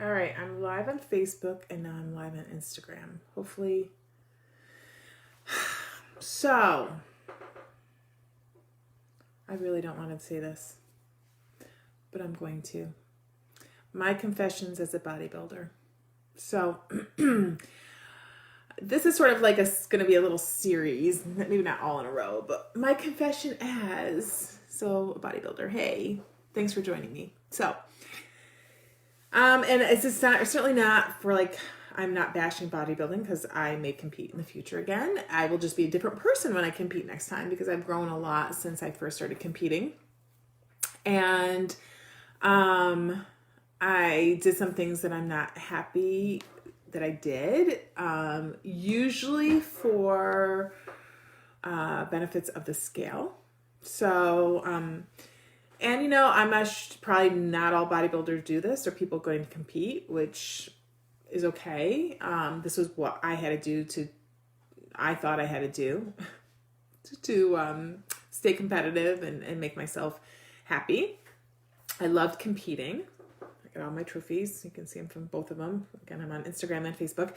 All right, I'm live on Facebook and now I'm live on Instagram. Hopefully. So, I really don't want to say this, but I'm going to. My confessions as a bodybuilder. So, this is sort of like going to be a little series, maybe not all in a row, but my confession as a bodybuilder. Hey, thanks for joining me. So, and it's just not, certainly not for like, I'm not bashing bodybuilding because I may compete in the future again. I will just be a different person when I compete next time because I've grown a lot since I first started competing. And I did some things that I'm not happy that I did, usually for benefits of the scale. So, and you know, probably not all bodybuilders do this or people going to compete, which is okay. This was what I had to do I thought I had to do to stay competitive and make myself happy. I loved competing. I got all my trophies. You can see them from both of them. Again, I'm on Instagram and Facebook.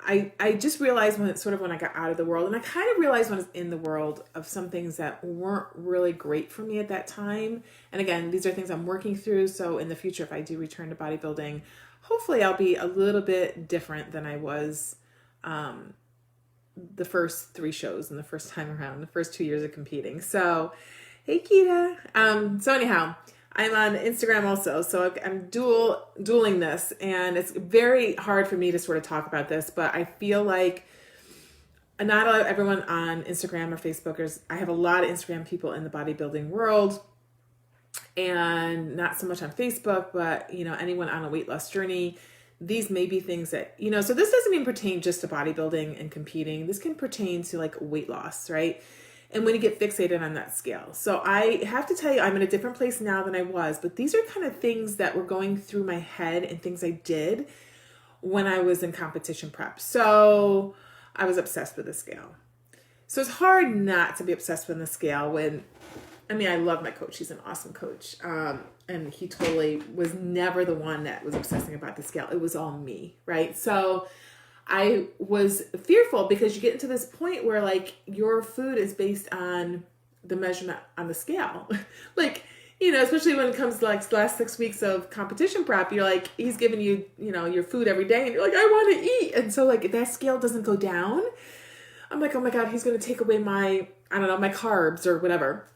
I just realized when I got out of the world, and I kind of realized when I was in the world of some things that weren't really great for me at that time. And again, these are things I'm working through. So in the future, if I do return to bodybuilding, hopefully I'll be a little bit different than I was the first 3 shows and the first time around, the first 2 years of competing. So, hey, Kita. So anyhow, I'm on Instagram also, so I'm dueling this, and it's very hard for me to sort of talk about this, but I feel like not everyone on Instagram or Facebook I have a lot of Instagram people in the bodybuilding world, and not so much on Facebook, but you know, anyone on a weight loss journey. These may be things that, you know, so this doesn't even pertain just to bodybuilding and competing. This can pertain to like weight loss, right? And when you get fixated on that scale. So I have to tell you, I'm in a different place now than I was, but these are kind of things that were going through my head and things I did when I was in competition prep. So I was obsessed with the scale. So it's hard not to be obsessed with the scale when, I love my coach. He's an awesome coach. And he totally was never the one that was obsessing about the scale. It was all me, right? So I was fearful because you get into this point where like your food is based on the measurement on the scale. Like, you know, especially when it comes to like the last 6 weeks of competition prep, you're like, he's giving you, you know, your food every day and you're like, I want to eat. And so like that scale doesn't go down. I'm like, oh my God, he's going to take away my carbs or whatever.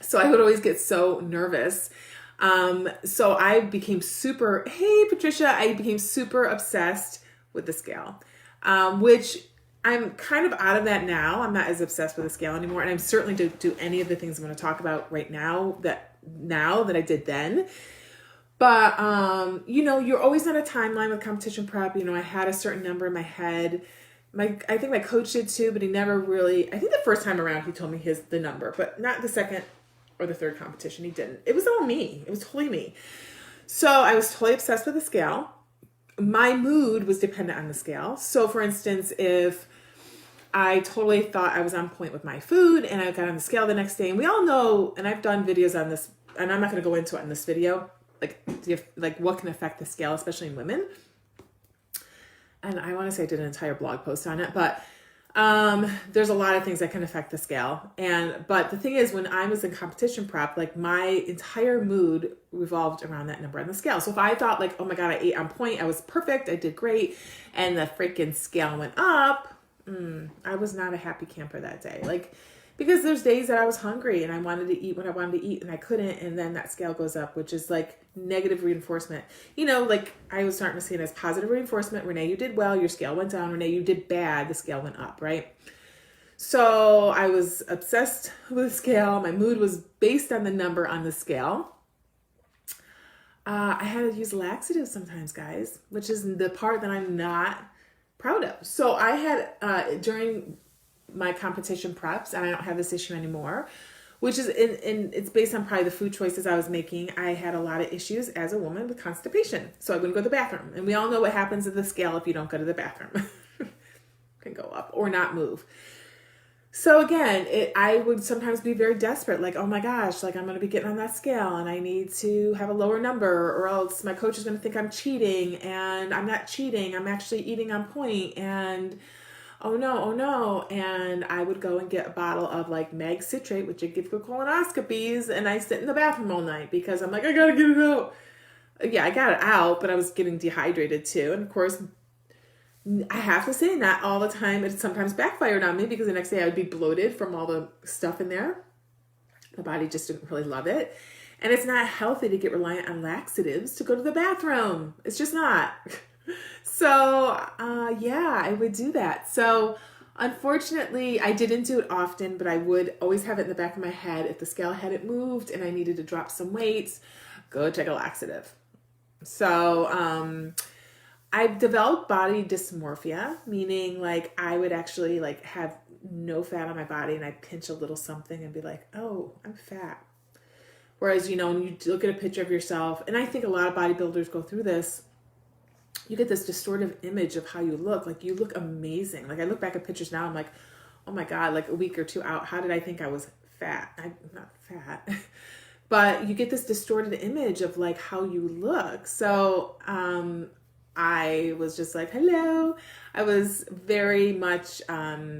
So I would always get so nervous. So I became hey Patricia, I became super obsessed with the scale, which I'm kind of out of that now. I'm not as obsessed with the scale anymore. And I'm certainly don't do any of the things I'm going to talk about right now that I did then. But, you know, you're always on a timeline with competition prep. You know, I had a certain number in my head. I think my coach did too, but he never really, I think the first time around he told me the number, but not the second or the third competition. He didn't. It was all me. It was totally me. So I was totally obsessed with the scale. My mood was dependent on the scale. So for instance, if I totally thought I was on point with my food and I got on the scale the next day, and we all know, and I've done videos on this, and I'm not going to go into it in this video, like what can affect the scale, especially in women. And I want to say I did an entire blog post on it, but there's a lot of things that can affect the scale. But the thing is, when I was in competition prep, like my entire mood revolved around that number on the scale. So if I thought like, oh my God, I ate on point, I was perfect, I did great, and the freaking scale went up, I was not a happy camper that day. Like, because there's days that I was hungry and I wanted to eat what I wanted to eat and I couldn't, and then that scale goes up, which is like negative reinforcement. You know, like I was starting to see it as positive reinforcement. Renee, you did well, your scale went down. Renee, you did bad, the scale went up, right? So I was obsessed with the scale. My mood was based on the number on the scale. I had to use laxatives sometimes, guys, which is the part that I'm not proud of. So I had, during my competition preps, and I don't have this issue anymore, which is it's based on probably the food choices I was making. I had a lot of issues as a woman with constipation. So I wouldn't go to the bathroom. And we all know what happens at the scale if you don't go to the bathroom. It can go up or not move. So again, I would sometimes be very desperate, like, oh my gosh, like I'm going to be getting on that scale and I need to have a lower number or else my coach is going to think I'm cheating, and I'm not cheating. I'm actually eating on point, and oh no, oh no. And I would go and get a bottle of like mag citrate, which I give for colonoscopies, and I sit in the bathroom all night because I'm like, I got to get it out. Yeah, I got it out, but I was getting dehydrated too. And of course, I have to say, not all the time. It sometimes backfired on me because the next day I would be bloated from all the stuff in there. My body just didn't really love it. And it's not healthy to get reliant on laxatives to go to the bathroom. It's just not. So, yeah, I would do that. So, unfortunately, I didn't do it often, but I would always have it in the back of my head. If the scale hadn't moved and I needed to drop some weight, go take a laxative. So, I've developed body dysmorphia, meaning like I would actually like have no fat on my body and I'd pinch a little something and be like, oh, I'm fat. Whereas, when you look at a picture of yourself, and I think a lot of bodybuilders go through this, you get this distortive image of how you look. Like you look amazing. Like I look back at pictures now, I'm like, oh my God, like a week or two out, how did I think I was fat? I'm not fat. But you get this distorted image of like how you look. So, I was just like, hello. I was very much, my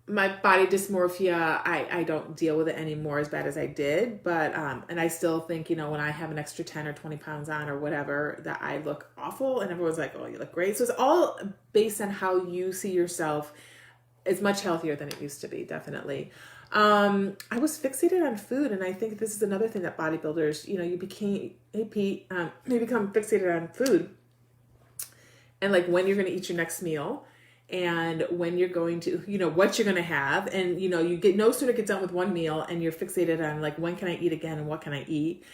body dysmorphia, I don't deal with it anymore as bad as I did. But, and I still think, when I have an extra 10 or 20 pounds on or whatever, that I look awful. And everyone's like, oh, you look great. So it's all based on how you see yourself. It's much healthier than it used to be, definitely. I was fixated on food, and I think this is another thing that bodybuilders, you become fixated on food, and like when you're going to eat your next meal, and when you're going to, what you're going to have, and you get no sooner get done with one meal, and you're fixated on like when can I eat again and what can I eat,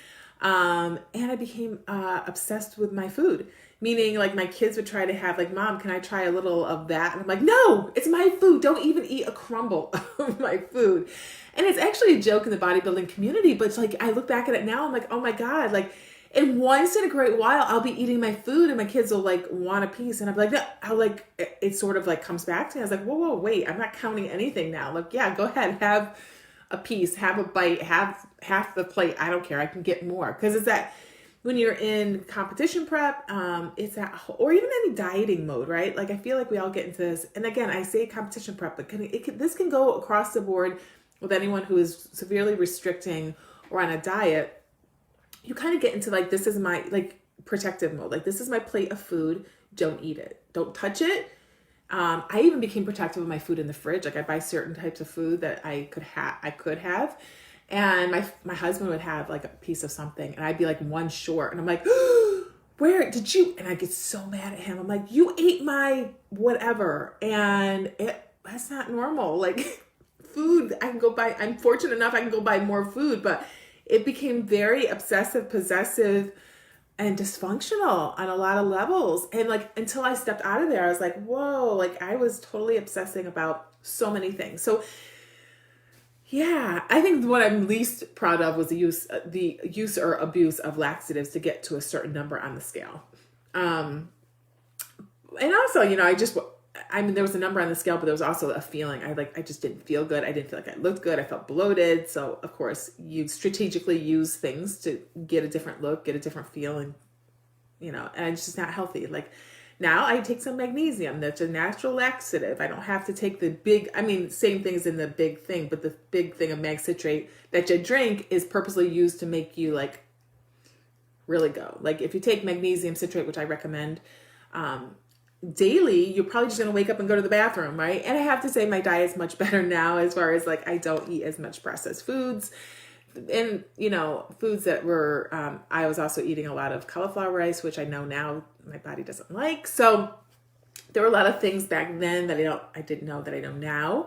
and I became obsessed with my food. Meaning, like, my kids would try to have, like, Mom, can I try a little of that? And I'm like, no, it's my food. Don't even eat a crumble of my food. And it's actually a joke in the bodybuilding community, but it's like, I look back at it now, I'm like, oh my God, like, in once in a great while, I'll be eating my food and my kids will, like, want a piece. And I'm like, no, it sort of, like, comes back to me. I was like, whoa, wait, I'm not counting anything now. Like, yeah, go ahead, have a piece, have a bite, have half the plate. I don't care. I can get more. Because it's that... when you're in competition prep, it's that, or even any dieting mode, right? Like I feel like we all get into this. And again, I say competition prep, but this can go across the board with anyone who is severely restricting or on a diet. You kind of get into like, this is my like protective mode. Like this is my plate of food. Don't eat it. Don't touch it. I even became protective of my food in the fridge. Like I buy certain types of food that I could have. And my husband would have like a piece of something and I'd be like one short. And I'm like, where did you? And I get so mad at him. I'm like, you ate my whatever. And that's not normal. Like food, I can go buy, I'm fortunate enough I can go buy more food. But it became very obsessive, possessive, and dysfunctional on a lot of levels. And like, until I stepped out of there, I was like, whoa, like I was totally obsessing about so many things. So yeah, I think what I'm least proud of was the use or abuse of laxatives to get to a certain number on the scale. And also, there was a number on the scale, but there was also a feeling. I just didn't feel good. I didn't feel like I looked good. I felt bloated. So of course you strategically use things to get a different look, get a different feel, and it's just not healthy. Like now I take some magnesium. That's a natural laxative. I don't have to take same thing as in the big thing, but the big thing of mag citrate that you drink is purposely used to make you like really go. Like if you take magnesium citrate, which I recommend, daily, you're probably just going to wake up and go to the bathroom, right? And I have to say my diet's much better now as far as like, I don't eat as much processed foods. And, foods that were, I was also eating a lot of cauliflower rice, which I know now my body doesn't like. So there were a lot of things back then that I didn't know that I know now.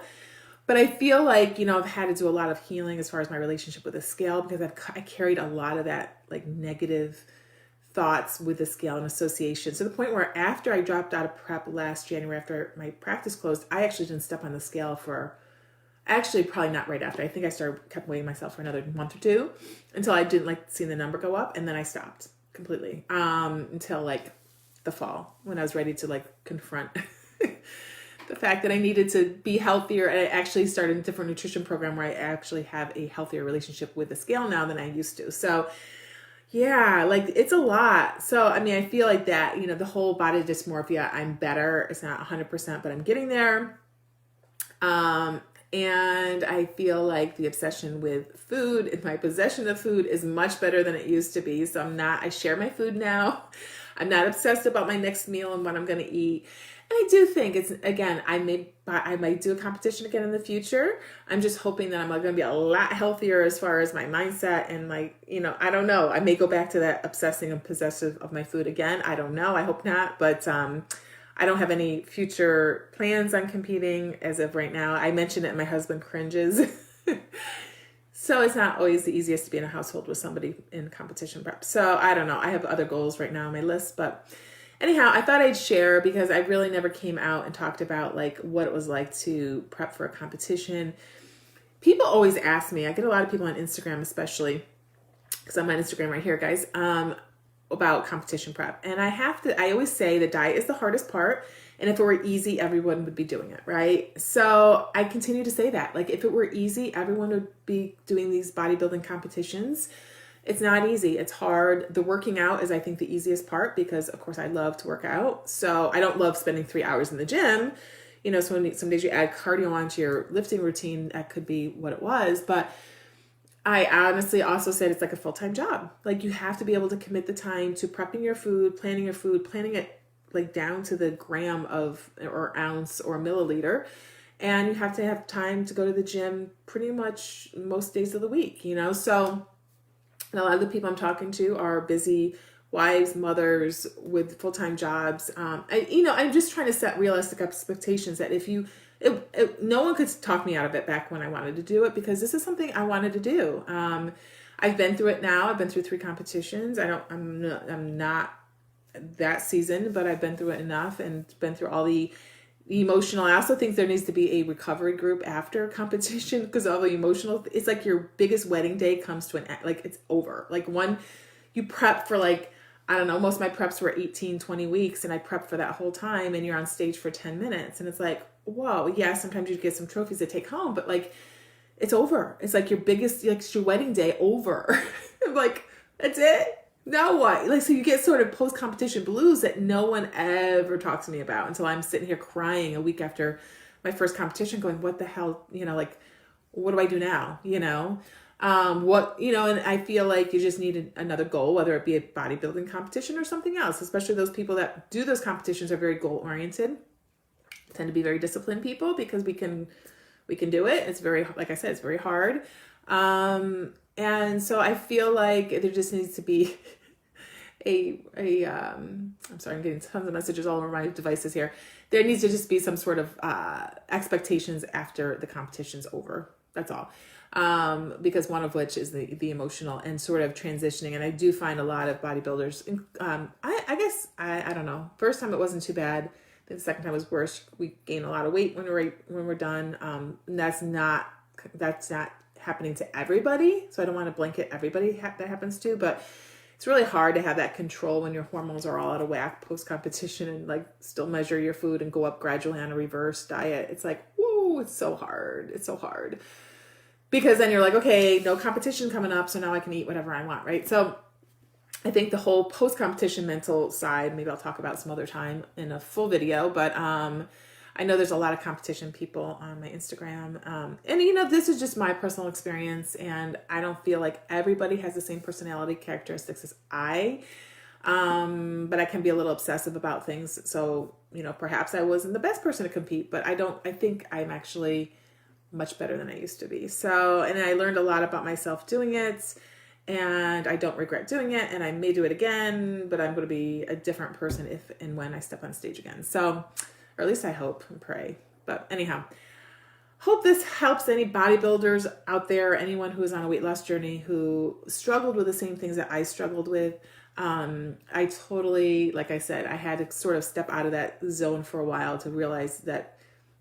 But I feel like, I've had to do a lot of healing as far as my relationship with the scale, because I carried a lot of that like negative thoughts with the scale and association. So the point where after I dropped out of prep last January, after my practice closed, I actually didn't step on the scale for... Actually, probably not right after. I think I kept weighing myself for another month or two until I didn't like seeing the number go up. And then I stopped completely until like the fall when I was ready to like confront the fact that I needed to be healthier. I actually started a different nutrition program where I actually have a healthier relationship with the scale now than I used to. So yeah, like it's a lot. So, I mean, I feel like that, the whole body dysmorphia, I'm better. It's not 100%, but I'm getting there. And I feel like the obsession with food and my possession of food is much better than it used to be. So I share my food now. I'm not obsessed about my next meal and what I'm going to eat. And I do think again, I might do a competition again in the future. I'm just hoping that I'm going to be a lot healthier as far as my mindset and I don't know. I may go back to that obsessing and possessive of my food again. I don't know. I hope not. But, I don't have any future plans on competing as of right now. I mentioned it and my husband cringes. So it's not always the easiest to be in a household with somebody in competition prep. So I don't know. I have other goals right now on my list, but anyhow, I thought I'd share because I really never came out and talked about like what it was like to prep for a competition. People always ask me, I get a lot of people on Instagram, especially because I'm on Instagram right here, guys, about competition prep. And I always say the diet is the hardest part. And if it were easy, everyone would be doing it, right? So I continue to say that. Like if it were easy, everyone would be doing these bodybuilding competitions. It's not easy. It's hard. The working out is, I think, the easiest part because, of course, I love to work out. So I don't love spending 3 hours in the gym. So some days you add cardio onto your lifting routine, that could be what it was. But I honestly also said it's like a full-time job. Like you have to be able to commit the time to prepping your food, planning it like down to the gram or ounce or milliliter. And you have to have time to go to the gym pretty much most days of the week, So a lot of the people I'm talking to are busy wives, mothers with full-time jobs. I'm just trying to set realistic expectations that no one could talk me out of it back when I wanted to do it because this is something I wanted to do. I've been through it now. I've been through 3 competitions. I'm not that seasoned, but I've been through it enough and been through all the emotional. I also think there needs to be a recovery group after competition because all the emotional, it's like your biggest wedding day comes to an end. Like it's over. Like you prep for I don't know, most of my preps were 18, 20 weeks and I prepped for that whole time and you're on stage for 10 minutes. And it's like, whoa, yeah, sometimes you get some trophies to take home, but like, it's over. It's like your wedding day over. Like, that's it. Now what? Like, so you get sort of post-competition blues that no one ever talks to me about until I'm sitting here crying a week after my first competition going, what the hell, what do I do now? And I feel like you just need another goal, whether it be a bodybuilding competition or something else, especially those people that do those competitions are very goal oriented, tend to be very disciplined people because we can do it. It's very, like I said, it's very hard. And so I feel like there just needs to be I'm sorry, I'm getting tons of messages all over my devices here. There needs to just be some sort of expectations after the competition's over. That's all. Because one of which is the emotional and sort of transitioning. And I do find a lot of bodybuilders, I guess, I don't know. First time it wasn't too bad. The second time was worse. We gain a lot of weight when we're done. And that's not happening to everybody. So I don't want to blanket everybody that happens to, but it's really hard to have that control when your hormones are all out of whack post-competition and like still measure your food and go up gradually on a reverse diet. It's like, whoa, it's so hard. It's so hard. Because then you're like, okay, no competition coming up, so now I can eat whatever I want, right? So I think the whole post-competition mental side, maybe I'll talk about some other time in a full video, but I know there's a lot of competition people on my Instagram. And this is just my personal experience, and I don't feel like everybody has the same personality characteristics as I, but I can be a little obsessive about things. So, perhaps I wasn't the best person to compete, but I think I'm actually much better than I used to be. So, and I learned a lot about myself doing it, and I don't regret doing it, and I may do it again, but I'm going to be a different person if and when I step on stage again. So, or at least I hope and pray. But anyhow, hope this helps any bodybuilders out there, anyone who is on a weight loss journey who struggled with the same things that I struggled with. I totally, like I said, I had to sort of step out of that zone for a while to realize that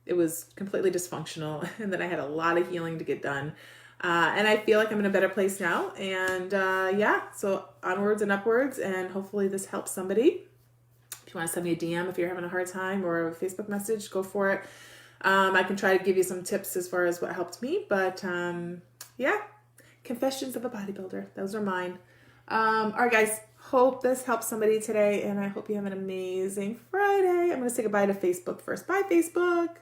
it was completely dysfunctional and that I had a lot of healing to get done. And I feel like I'm in a better place now. And so onwards and upwards, and hopefully this helps somebody. If you want to send me a DM if you're having a hard time, or a Facebook message, go for it. I can try to give you some tips as far as what helped me, but yeah, confessions of a bodybuilder. Those are mine. All right, guys. Hope this helps somebody today, and I hope you have an amazing Friday. I'm going to say goodbye to Facebook first. Bye, Facebook.